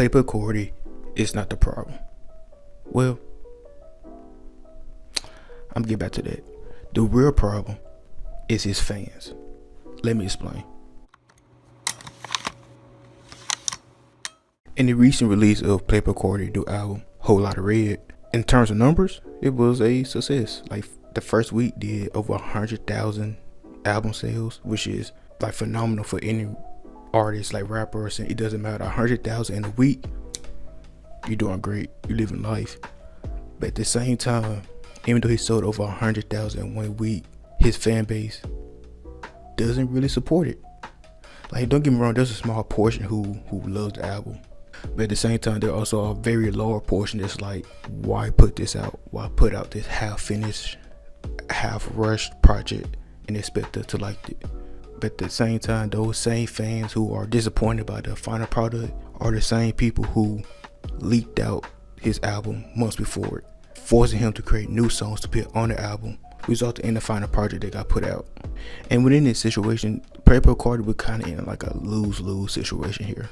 PlayBoi Carti is not the problem. Well, I'm getting back to that. The real problem is his fans. Let me explain. In the recent release of PlayBoi Carti new album, Whole Lotta Red, in terms of numbers, it was a success. Like the first week did over 100,000 album sales, which is like phenomenal for any artist, like rappers, and it doesn't matter. 100,000 in a week, you're doing great. You're living life. But at the same time, even though he sold over 100,000 in 1 week, his fan base doesn't really support it. Like, don't get me wrong, there's a small portion who loves the album, but at the same time, there's also a very lower portion that's like, why put this out? Why put out this half-finished, half-rushed project and expect us to like it? But at the same time, those same fans who are disappointed by the final product are the same people who leaked out his album months before it, forcing him to create new songs to put on the album, resulting in the final project that got put out. And within this situation, PlayBoi Carti was kind of in like a lose-lose situation here.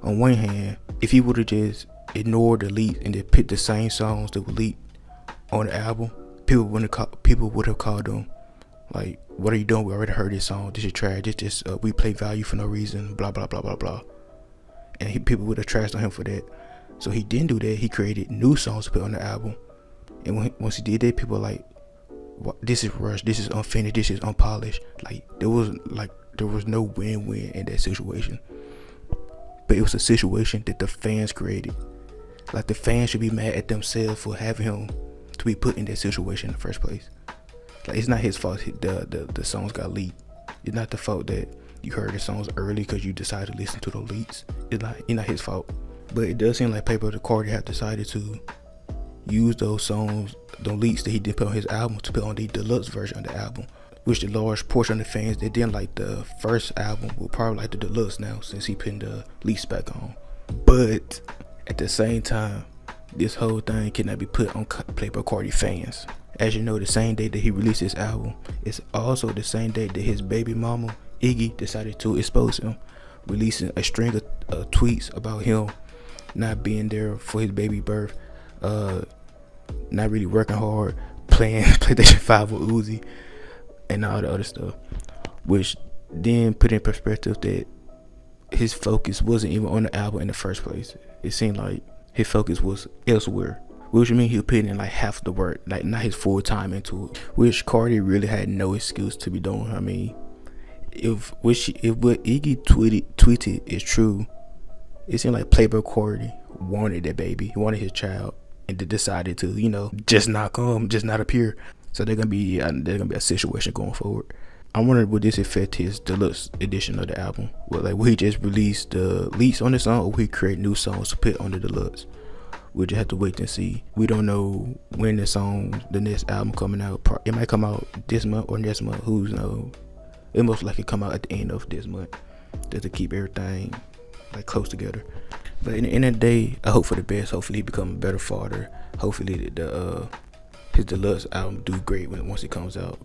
On one hand, if he would have just ignored the leak and then picked the same songs that were leaked on the album, people would have called him like, what are you doing? We already heard this song. This is trash. This just replay value for no reason. Blah blah blah blah blah. And people would have trashed on him for that. So he didn't do that. He created new songs to put on the album. And once he did that, people were like, what? This is rushed. This is unfinished. This is unpolished. Like there was no win-win in that situation. But it was a situation that the fans created. Like the fans should be mad at themselves for having him to be put in that situation in the first place. Like it's not his fault the songs got leaked. It's not the fault that you heard the songs early because you decided to listen to the leaks. It's not his fault. But it does seem like PlayBoi Carti have decided to use those songs, the leaks that he did put on his album, to put on the deluxe version of the album, which the large portion of the fans that didn't like the first album will probably like the deluxe now since he putting the leaks back on. But at the same time, this whole thing cannot be put on PlayBoi Carti fans. As you know, the same day that he released his album, it's also the same day that his baby mama Iggy decided to expose him, releasing a string of tweets about him not being there for his baby birth, not really working hard, playing PlayStation 5 with Uzi, and all the other stuff, which then put in perspective that his focus wasn't even on the album in the first place. It seemed like his focus was elsewhere, which means he was putting in like half the work, like not his full time into it, which Carti really had no excuse to be doing. I mean, if what Iggy tweeted is true, it seemed like PlayBoi Carti wanted that baby. He wanted his child, and they decided to, just not come, just not appear. So there's gonna be a situation going forward. I wonder, would this affect his deluxe edition of the album? Will he just release the leaks on the song, or will he create new songs to put on the deluxe? We'll just have to wait and see. We don't know when the next album coming out. It might come out this month or next month. Who's knows? It most likely come out at the end of this month, just to keep everything like close together. But in the end of the day, I hope for the best. Hopefully he become a better father. Hopefully his deluxe album do great once it comes out,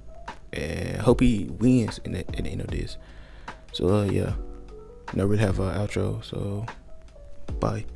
and hope he wins in the end of this. So yeah, I don't really have an outro, so bye.